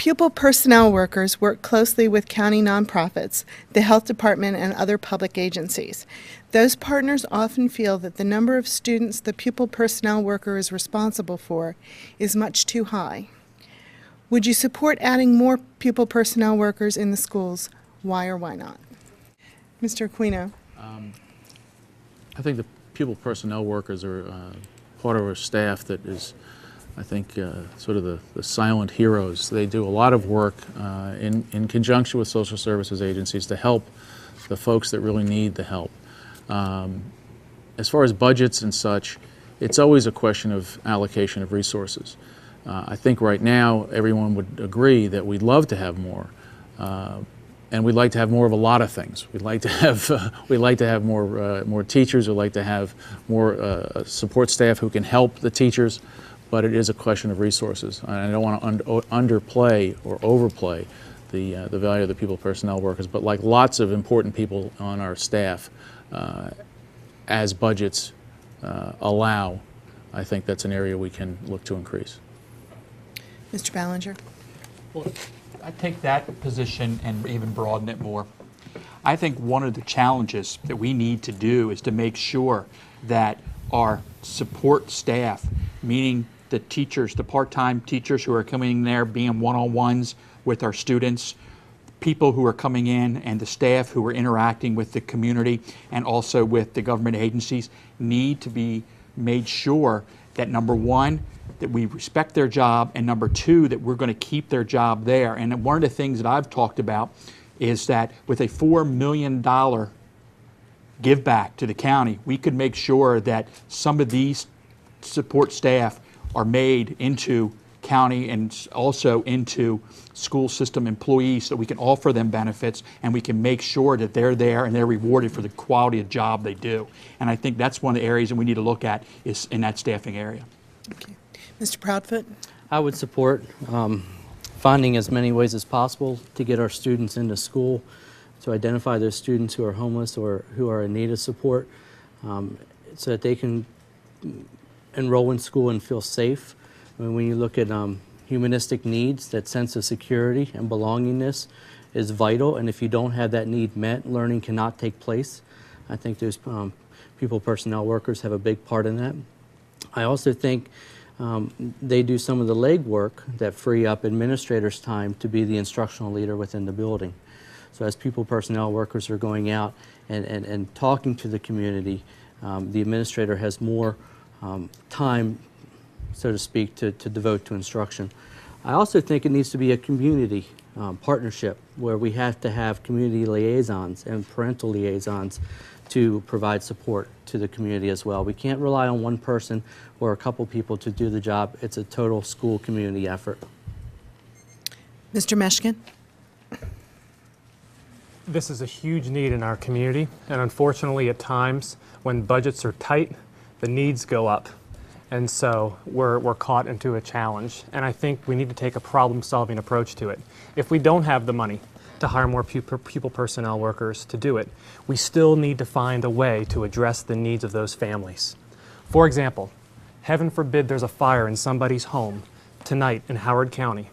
Pupil personnel workers work closely with county nonprofits, the health department, and other public agencies. Those partners often feel that the number of students the pupil personnel worker is responsible for is much too high. Would you support adding more pupil personnel workers in the schools? Why or why not? Mr. Aquino. I think the pupil personnel workers are part of our staff that is, I think, sort of the silent heroes. They do a lot of work in conjunction with social services agencies to help the folks that really need the help. As far as budgets and such, it's always a question of allocation of resources. I think right now everyone would agree that we'd love to have more, and we'd like to have more of a lot of things. We'd like to have more teachers. We'd like to have more support staff who can help the teachers. But it is a question of resources. And I don't want to underplay or overplay the value of the pupil personnel workers, but like lots of important people on our staff, as budgets allow, I think that's an area we can look to increase. Mr. Ballinger. Well, I take that position and even broaden it more. I think one of the challenges that we need to do is to make sure that our support staff, meaning the teachers, the part-time teachers who are coming in there being one-on-ones with our students, people who are coming in, and the staff who are interacting with the community and also with the government agencies need to be made sure that, number one, that we respect their job, and number two, that we're going to keep their job there. And one of the things that I've talked about is that with a $4 million give back to the county, we could make sure that some of these support staff are made into county and also into school system employees, so we can offer them benefits and we can make sure that they're there and they're rewarded for the quality of job they do. And I think that's one of the areas that we need to look at is in that staffing area. Okay. Mr. Proudfoot. I would support finding as many ways as possible to get our students into school, to identify those students who are homeless or who are in need of support, so that they can enroll in school and feel safe. I mean, when you look at humanistic needs, that sense of security and belongingness is vital, and if you don't have that need met, learning cannot take place. I think those pupil personnel workers have a big part in that. I also think they do some of the legwork that free up administrators' time to be the instructional leader within the building. So as pupil personnel workers are going out and talking to the community, the administrator has more time, so to speak, to devote to instruction. I also think it needs to be a community partnership where we have to have community liaisons and parental liaisons to provide support to the community as well. We can't rely on one person or a couple people to do the job. It's a total school community effort. Mr. Meshkin. This is a huge need in our community, and unfortunately at times when budgets are tight, the needs go up. And so we're caught into a challenge. And I think we need to take a problem-solving approach to it. If we don't have the money to hire more pupil personnel workers to do it, we still need to find a way to address the needs of those families. For example, heaven forbid there's a fire in somebody's home tonight in Howard County.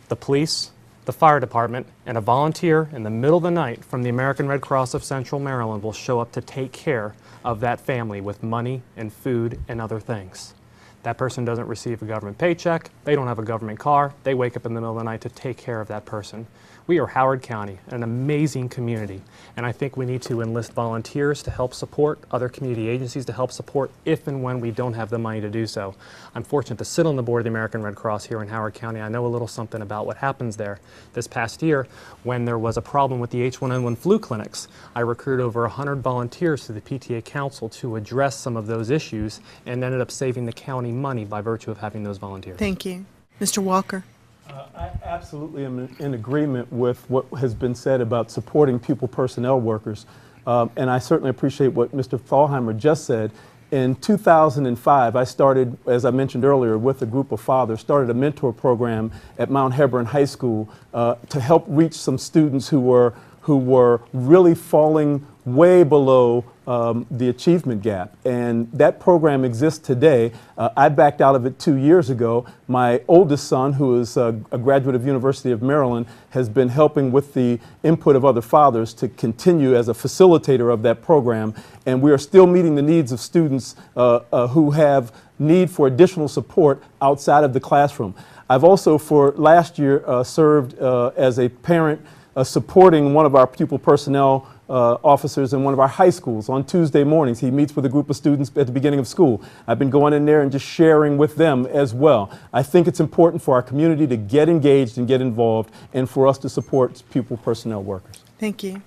The police, the fire department, and a volunteer in the middle of the night from the American Red Cross of Central Maryland will show up to take care of that family with money and food and other things. That person doesn't receive a government paycheck, they don't have a government car, they wake up in the middle of the night to take care of that person. We are Howard County, an amazing community, and I think we need to enlist volunteers to help support, other community agencies to help support if and when we don't have the money to do so. I'm fortunate to sit on the board of the American Red Cross here in Howard County. I know a little something about what happens there. This past year, when there was a problem with the H1N1 flu clinics, I recruited over 100 volunteers to the PTA Council to address some of those issues and ended up saving the county money by virtue of having those volunteers. Thank you. Mr. Walker. I absolutely am in agreement with what has been said about supporting pupil personnel workers. And I certainly appreciate what Mr. Thalheimer just said. In 2005, I started, as I mentioned earlier, with a group of fathers, started a mentor program at Mount Hebron High School to help reach some students who were who were really falling way below the achievement gap. And that program exists today. I backed out of it 2 years ago. My oldest son, who is a graduate of University of Maryland, has been helping with the input of other fathers to continue as a facilitator of that program. And we are still meeting the needs of students who have need for additional support outside of the classroom. I've also, for last year, served as a parent supporting one of our pupil personnel officers in one of our high schools. On Tuesday mornings, he meets with a group of students at the beginning of school. I've been going in there and just sharing with them as well. I think it's important for our community to get engaged and get involved, and for us to support pupil personnel workers. Thank you.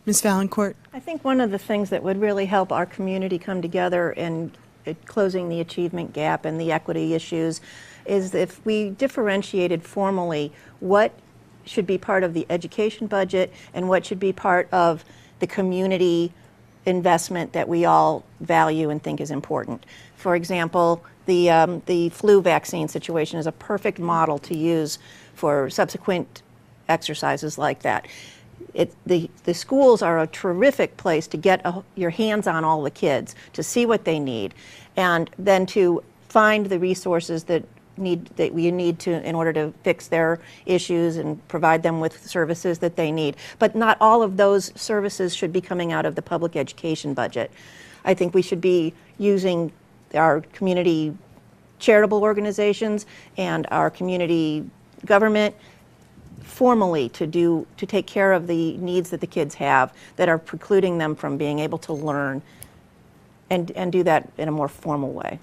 Ms. Valancourt? I think one of the things that would really help our community come together in closing the achievement gap and the equity issues is if we differentiated formally what should be part of the education budget and what should be part of the community investment that we all value and think is important. For example, the flu vaccine situation is a perfect model to use for subsequent exercises like that. The schools are a terrific place to get your hands on all the kids, to see what they need, and then to find the resources that we need to in order to fix their issues and provide them with services that they need. But not all of those services should be coming out of the public education budget. I think we should be using our community charitable organizations and our community government formally to take care of the needs that the kids have that are precluding them from being able to learn, and do that in a more formal way.